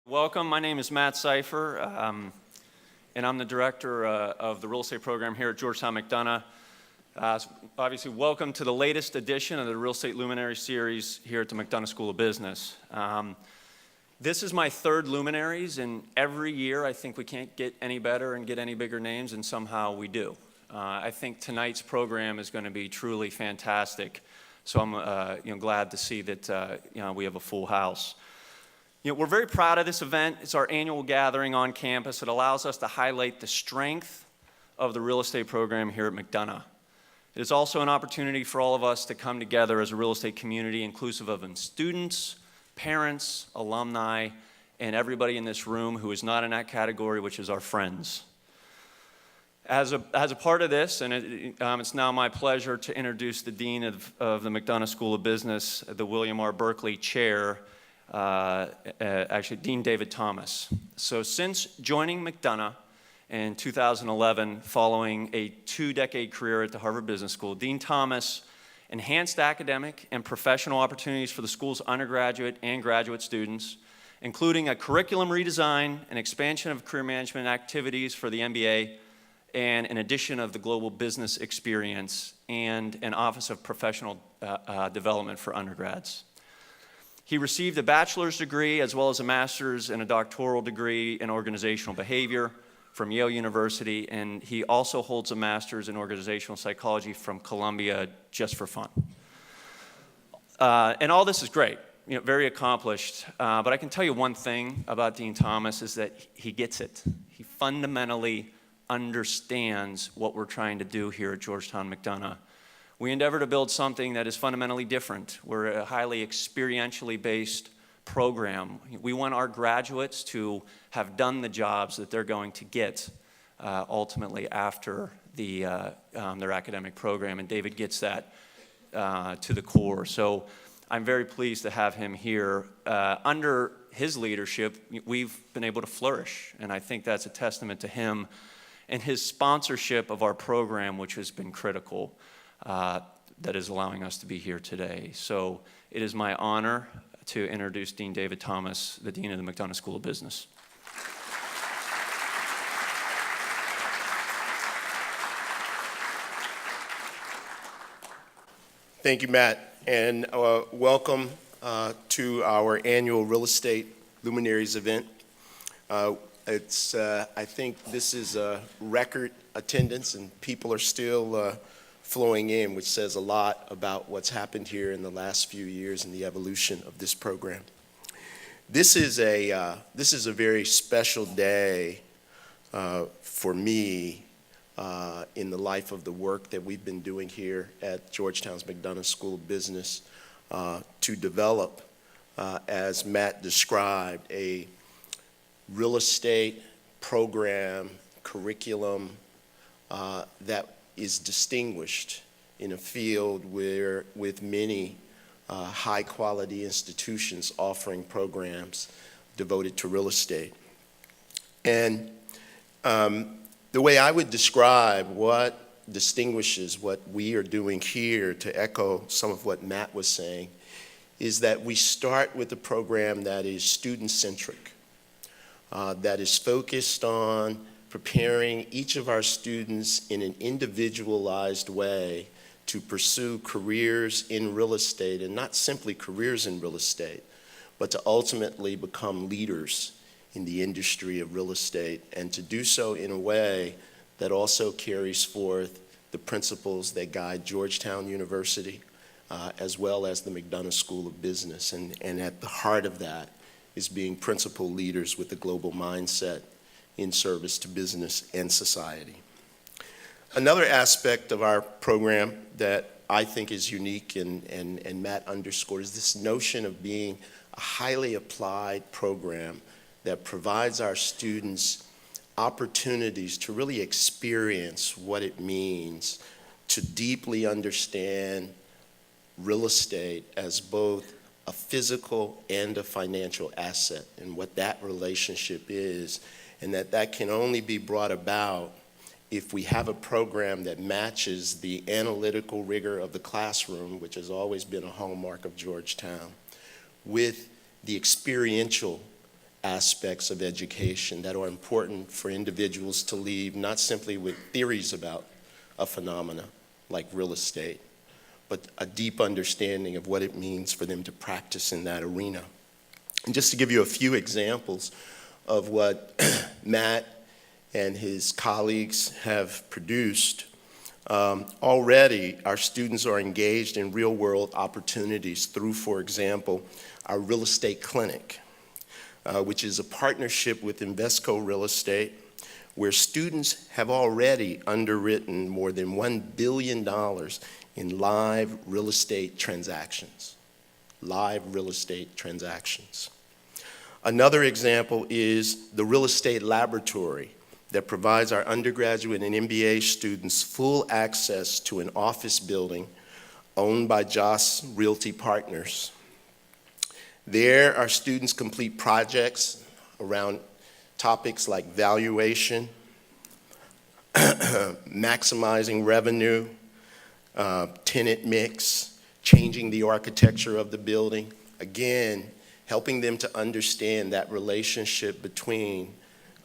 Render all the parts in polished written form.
Welcome, my name is Matt Seifer, and I'm the director of the real estate program here at Georgetown McDonough. Obviously, welcome to the latest edition of the Real Estate Luminaries series here at the McDonough School of Business. This is my third Luminaries, and every year I think we can't get any better and get any bigger names, and somehow we do. I think tonight's program is going to be truly fantastic, so I'm glad to see that we have a full house. We're very proud of this event. It's our annual gathering on campus. It allows us to highlight the strength of the real estate program here at McDonough. It is also an opportunity for all of us to come together as a real estate community, inclusive of students, parents, alumni, and everybody in this room who is not in that category, which is our friends. As a part of this, and it's now my pleasure to introduce the Dean of the McDonough School of Business, the William R. Berkley Chair, actually Dean David Thomas. So since joining McDonough in 2011, following a 2-decade career at the Harvard Business School, Dean Thomas enhanced academic and professional opportunities for the school's undergraduate and graduate students, including a curriculum redesign, an expansion of career management activities for the MBA, and an addition of the global business experience, and an Office of Professional Development for undergrads. He received a bachelor's degree as well as a master's and a doctoral degree in organizational behavior from Yale University, and he also holds a master's in organizational psychology from Columbia just for fun. And all this is great, very accomplished, but I can tell you one thing about Dean Thomas is that he gets it. He fundamentally understands what we're trying to do here at Georgetown McDonough. We endeavor to build something that is fundamentally different. We're a highly experientially based program. We want our graduates to have done the jobs that they're going to get ultimately after their academic program, and David gets that to the core. So I'm very pleased to have him here. Under his leadership, we've been able to flourish, and I think that's a testament to him and his sponsorship of our program, which has been critical. That is allowing us to be here today. So it is my honor to introduce Dean David Thomas, the Dean of the McDonough School of Business. Thank you, Matt, and welcome to our annual Real Estate Luminaries event. I think this is a record attendance, and people are still flowing in, which says a lot about what's happened here in the last few years and the evolution of this program. This is a very special day for me in the life of the work that we've been doing here at Georgetown's McDonough School of Business to develop, as Matt described, a real estate program, curriculum that is distinguished in a field with many high-quality institutions offering programs devoted to real estate. And the way I would describe what distinguishes what we are doing here, to echo some of what Matt was saying, is that we start with a program that is student-centric, that is focused on preparing each of our students in an individualized way to pursue careers in real estate, and not simply careers in real estate, but to ultimately become leaders in the industry of real estate, and to do so in a way that also carries forth the principles that guide Georgetown University, as well as the McDonough School of Business. And at the heart of that is being principal leaders with a global mindset in service to business and society. Another aspect of our program that I think is unique, and Matt underscores, this notion of being a highly applied program that provides our students opportunities to really experience what it means to deeply understand real estate as both a physical and a financial asset, and what that relationship is, and that can only be brought about if we have a program that matches the analytical rigor of the classroom, which has always been a hallmark of Georgetown, with the experiential aspects of education that are important for individuals to leave not simply with theories about a phenomena like real estate, but a deep understanding of what it means for them to practice in that arena. And just to give you a few examples of what Matt and his colleagues have produced, already our students are engaged in real-world opportunities through, for example, our real estate clinic, which is a partnership with Invesco Real Estate, where students have already underwritten more than $1 billion in live real estate transactions. Live real estate transactions. Another example is the real estate laboratory that provides our undergraduate and MBA students full access to an office building owned by Joss Realty Partners. There, our students complete projects around topics like valuation, maximizing revenue, tenant mix, changing the architecture of the building. Again, helping them to understand that relationship between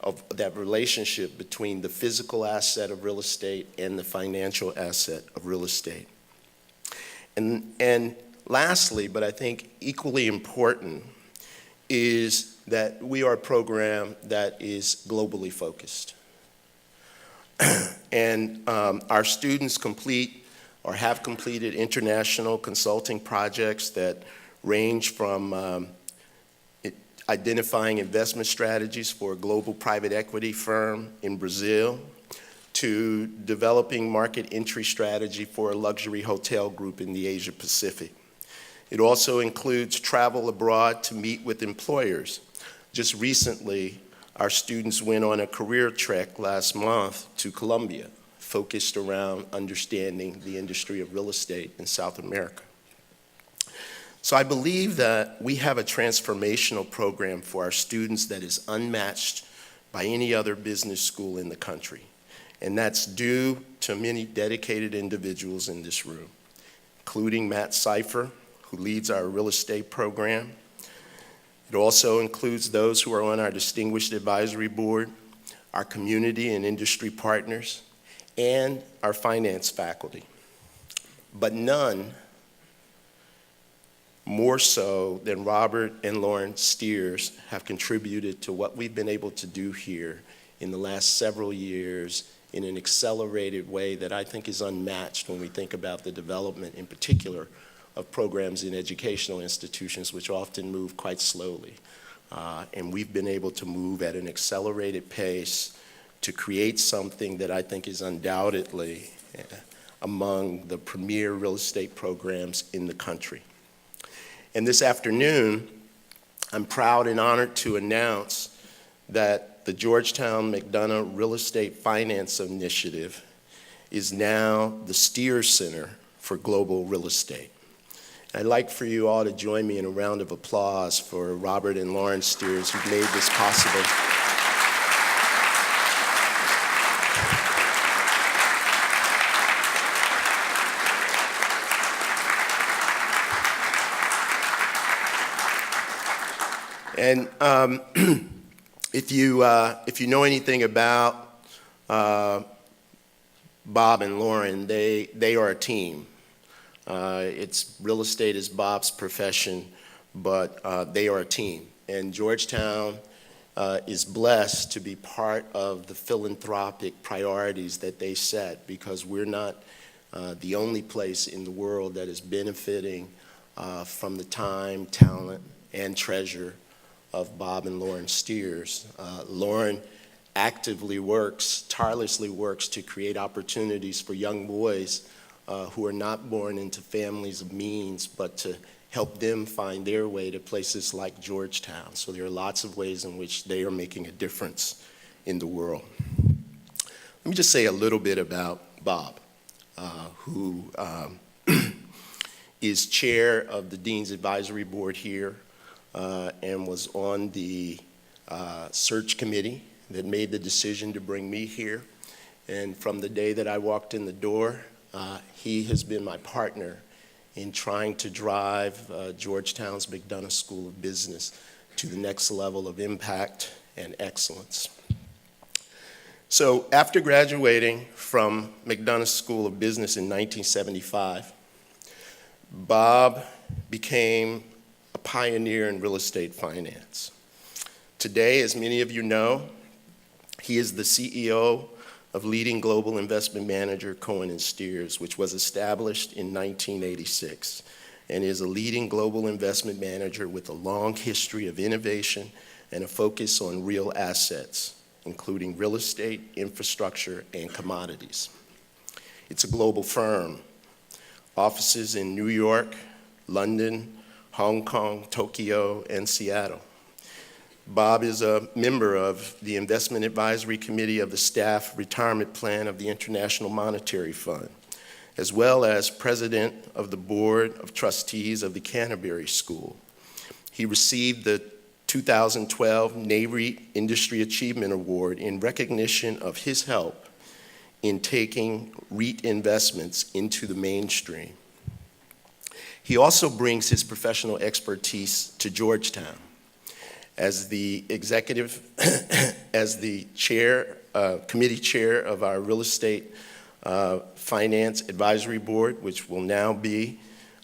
the physical asset of real estate and the financial asset of real estate. And lastly, but I think equally important, is that we are a program that is globally focused. And our students complete or have completed international consulting projects that range from identifying investment strategies for a global private equity firm in Brazil to developing market entry strategy for a luxury hotel group in the Asia Pacific. It also includes travel abroad to meet with employers. Just recently, our students went on a career trek last month to Colombia, focused around understanding the industry of real estate in South America. So I believe that we have a transformational program for our students that is unmatched by any other business school in the country. And that's due to many dedicated individuals in this room, including Matt Seifer, who leads our real estate program. It also includes those who are on our Distinguished Advisory Board, our community and industry partners, and our finance faculty. But none more so than Robert and Lauren Steers have contributed to what we've been able to do here in the last several years in an accelerated way that I think is unmatched when we think about the development in particular of programs in educational institutions, which often move quite slowly. And we've been able to move at an accelerated pace to create something that I think is undoubtedly among the premier real estate programs in the country. And this afternoon, I'm proud and honored to announce that the Georgetown McDonough Real Estate Finance Initiative is now the Steers Center for Global Real Estate. I'd like for you all to join me in a round of applause for Robert and Lauren Steers, who've made this possible. And if you know anything about Bob and Lauren, they are a team. It's real estate is Bob's profession, but they are a team. And Georgetown is blessed to be part of the philanthropic priorities that they set, because we're not the only place in the world that is benefiting from the time, talent, and treasure of Bob and Lauren Steers. Lauren actively works, tirelessly works to create opportunities for young boys who are not born into families of means, but to help them find their way to places like Georgetown. So there are lots of ways in which they are making a difference in the world. Let me just say a little bit about Bob, who is chair of the Dean's Advisory Board here and was on the search committee that made the decision to bring me here. And from the day that I walked in the door, he has been my partner in trying to drive Georgetown's McDonough School of Business to the next level of impact and excellence. So after graduating from McDonough School of Business in 1975, Bob became a pioneer in real estate finance. Today, as many of you know, he is the CEO of leading global investment manager Cohen & Steers, which was established in 1986, and is a leading global investment manager with a long history of innovation and a focus on real assets, including real estate, infrastructure, and commodities. It's a global firm, offices in New York, London, Hong Kong, Tokyo, and Seattle. Bob is a member of the Investment Advisory Committee of the Staff Retirement Plan of the International Monetary Fund, as well as president of the Board of Trustees of the Canterbury School. He received the 2012 NAREIT Industry Achievement Award in recognition of his help in taking REIT investments into the mainstream. He also brings his professional expertise to Georgetown. As the committee chair of our real estate finance advisory board, which will now be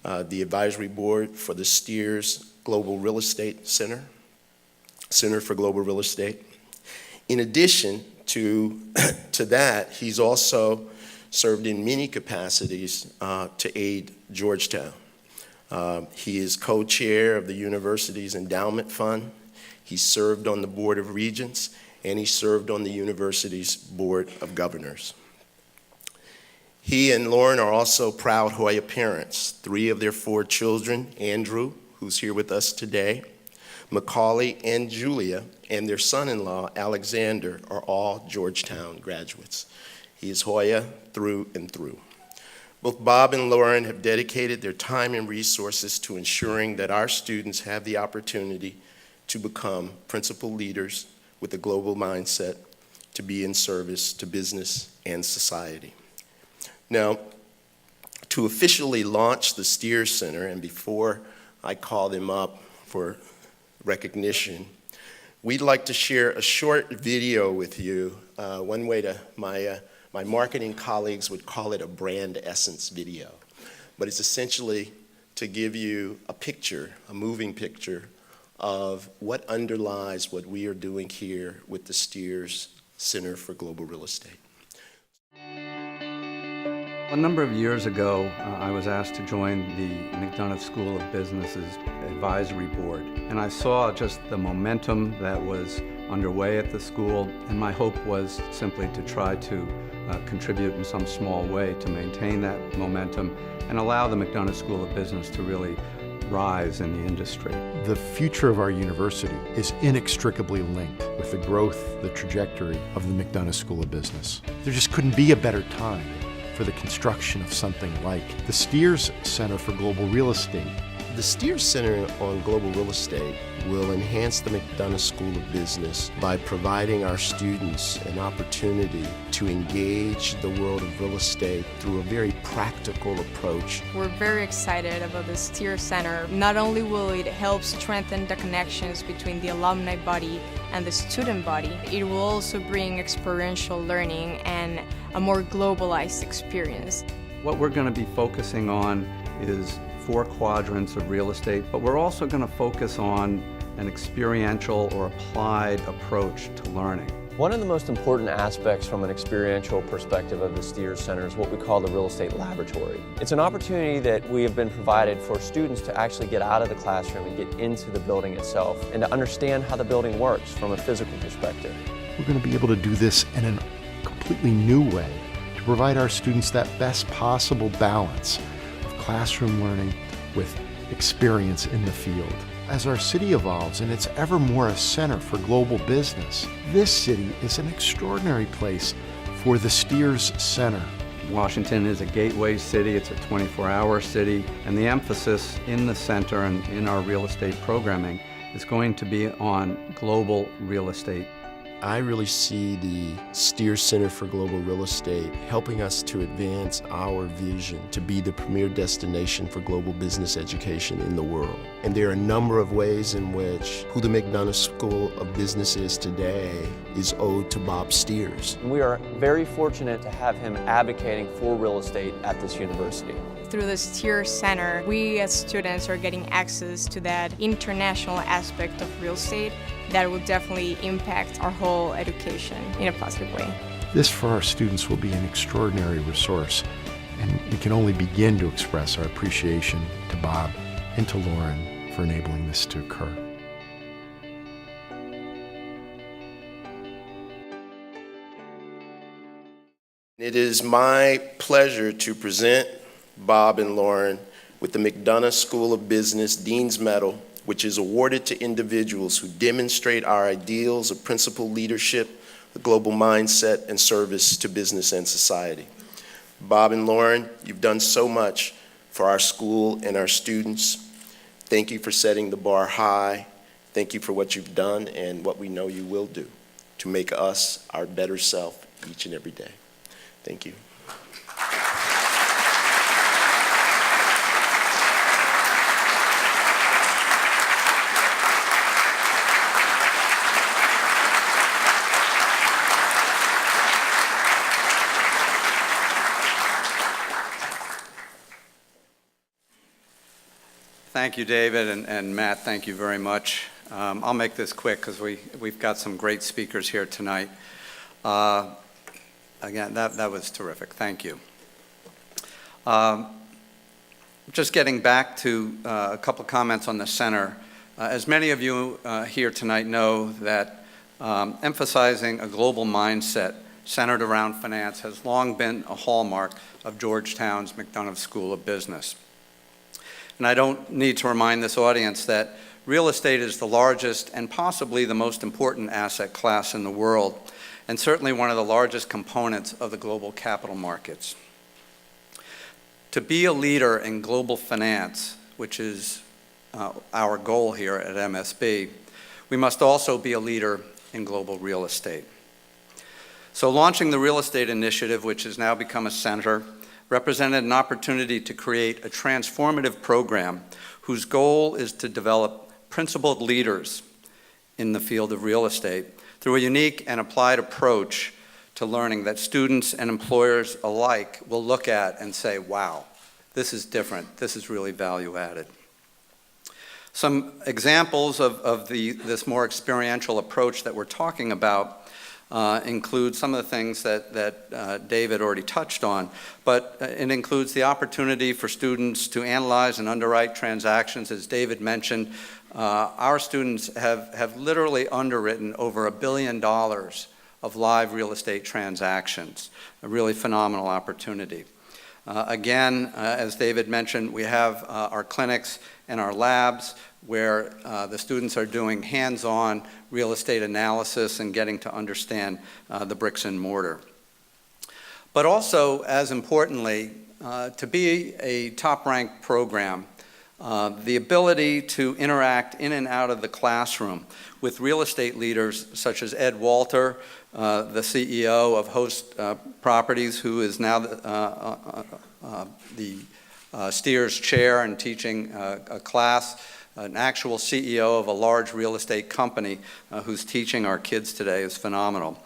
the advisory board for the Steers Global Real Estate Center for Global Real Estate. In addition to that, he's also served in many capacities to aid Georgetown. He is co-chair of the university's endowment fund. He served on the Board of Regents, and he served on the university's Board of Governors. He and Lauren are also proud Hoya parents. 3 of their 4 children, Andrew, who's here with us today, Macaulay and Julia, and their son-in-law, Alexander, are all Georgetown graduates. He is Hoya through and through. Both Bob and Lauren have dedicated their time and resources to ensuring that our students have the opportunity to become principal leaders with a global mindset to be in service to business and society. Now, to officially launch the Steers Center, and before I call them up for recognition, we'd like to share a short video with you. One way to, my marketing colleagues would call it a brand essence video, but it's essentially to give you a picture, a moving picture of what underlies what we are doing here with the Steers Center for Global Real Estate. A number of years ago, I was asked to join the McDonough School of Business's advisory board, and I saw just the momentum that was underway at the school, and my hope was simply to try to contribute in some small way to maintain that momentum and allow the McDonough School of Business to really rise in the industry. The future of our university is inextricably linked with the growth, the trajectory of the McDonough School of Business. There just couldn't be a better time for the construction of something like the Steers Center for Global Real Estate. The Steers Center on Global Real Estate will enhance the McDonough School of Business by providing our students an opportunity to engage the world of real estate through a very practical approach. We're very excited about the Steers Center. Not only will it help strengthen the connections between the alumni body and the student body, it will also bring experiential learning and a more globalized experience. What we're going to be focusing on is 4 quadrants of real estate, but we're also going to focus on an experiential or applied approach to learning. One of the most important aspects from an experiential perspective of the Steers Center is what we call the real estate laboratory. It's an opportunity that we have been provided for students to actually get out of the classroom and get into the building itself and to understand how the building works from a physical perspective. We're going to be able to do this in a completely new way to provide our students that best possible balance of classroom learning with experience in the field. As our city evolves and it's ever more a center for global business, this city is an extraordinary place for the Steers Center. Washington is a gateway city, it's a 24-hour city, and the emphasis in the center and in our real estate programming is going to be on global real estate I really see the Steer Center for Global Real Estate helping us to advance our vision to be the premier destination for global business education in the world. And there are a number of ways in which who the McDonough School of Business is today is owed to Bob Steers. We are very fortunate to have him advocating for real estate at this university. Through the Steer Center, we as students are getting access to that international aspect of real estate that will definitely impact our whole education in a positive way. This for our students will be an extraordinary resource, and we can only begin to express our appreciation to Bob and to Lauren for enabling this to occur. It is my pleasure to present Bob and Lauren with the McDonough School of Business Dean's Medal, which is awarded to individuals who demonstrate our ideals of principled leadership, a global mindset, and service to business and society. Bob and Lauren, you've done so much for our school and our students. Thank you for setting the bar high. Thank you for what you've done and what we know you will do to make us our better self each and every day. Thank you. Thank you, David, and Matt, thank you very much. I'll make this quick because we've got some great speakers here tonight. Again, that was terrific. Thank you. Just getting back to a couple of comments on the center. As many of you here tonight know that emphasizing a global mindset centered around finance has long been a hallmark of Georgetown's McDonough School of Business. And I don't need to remind this audience that real estate is the largest and possibly the most important asset class in the world, and certainly one of the largest components of the global capital markets. To be a leader in global finance, which is our goal here at MSB, we must also be a leader in global real estate. So launching the Real Estate Initiative, which has now become a center, represented an opportunity to create a transformative program whose goal is to develop principled leaders in the field of real estate through a unique and applied approach to learning that students and employers alike will look at and say, wow, this is different, this is really value added. Some examples of this more experiential approach that we're talking about include some of the things that David already touched on, but it includes the opportunity for students to analyze and underwrite transactions. As David mentioned, our students have literally underwritten over $1 billion of live real estate transactions, a really phenomenal opportunity. Again, as David mentioned, we have our clinics and our labs where the students are doing hands-on real estate analysis and getting to understand the bricks and mortar. But also, as importantly, to be a top-ranked program, the ability to interact in and out of the classroom with real estate leaders such as Ed Walter, the CEO of Host Properties, who is now the Steers Chair and teaching a class, an actual CEO of a large real estate company who's teaching our kids today is phenomenal.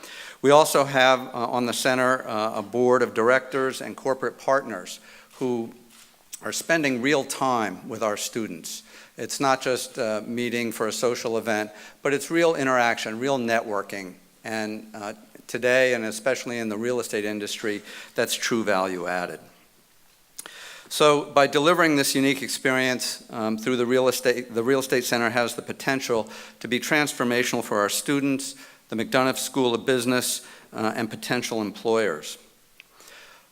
We also have on the center a board of directors and corporate partners who are spending real time with our students. It's not just a meeting for a social event, but it's real interaction, real networking. And today, and especially in the real estate industry, that's true value added. So by delivering this unique experience through the Real Estate Center has the potential to be transformational for our students, the McDonough School of Business, and potential employers.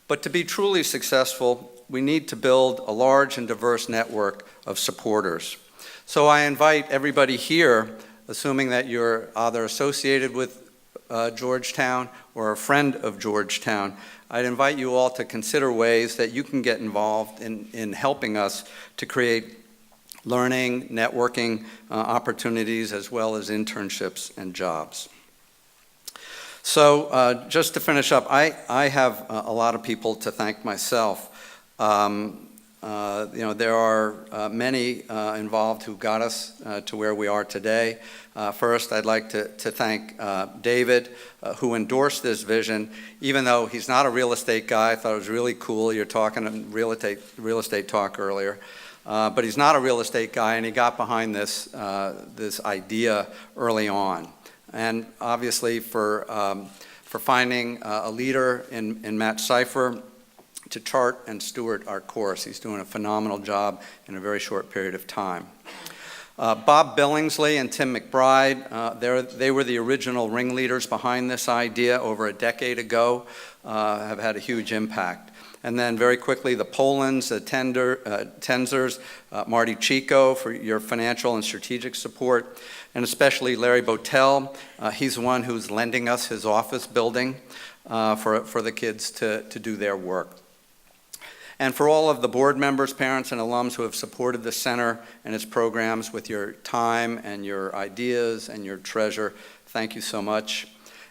But to be truly successful, we need to build a large and diverse network of supporters. So I invite everybody here, assuming that you're either associated with Georgetown or a friend of Georgetown, I'd invite you all to consider ways that you can get involved in helping us to create learning, networking opportunities, as well as internships and jobs. So just to finish up, I have a lot of people to thank myself. There are many involved who got us to where we are today. First, I'd like to thank David, who endorsed this vision, even though he's not a real estate guy. I thought it was really cool. You're talking real estate talk earlier. But he's not a real estate guy, and he got behind this idea early on. And obviously for finding a leader in Matt Seifer to chart and steward our course. He's doing a phenomenal job in a very short period of time. Bob Billingsley and Tim McBride, they were the original ringleaders behind this idea over a decade ago, have had a huge impact. And then very quickly, the Polans, the Tenzers, Marty Chico for your financial and strategic support, and especially Larry Botel. He's the one who's lending us his office building for the kids to do their work. And for all of the board members, parents, and alums who have supported the center and its programs with your time and your ideas and your treasure, thank you so much.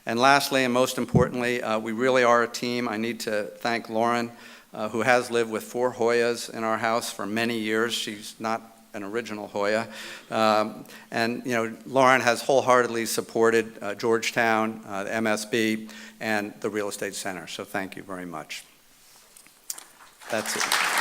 And lastly, and most importantly, we really are a team. I need to thank Lauren, who has lived with 4 Hoyas in our house for many years. She's not an original Hoya. And Lauren has wholeheartedly supported Georgetown, the MSB, and the Real Estate Center. So thank you very much. That's it.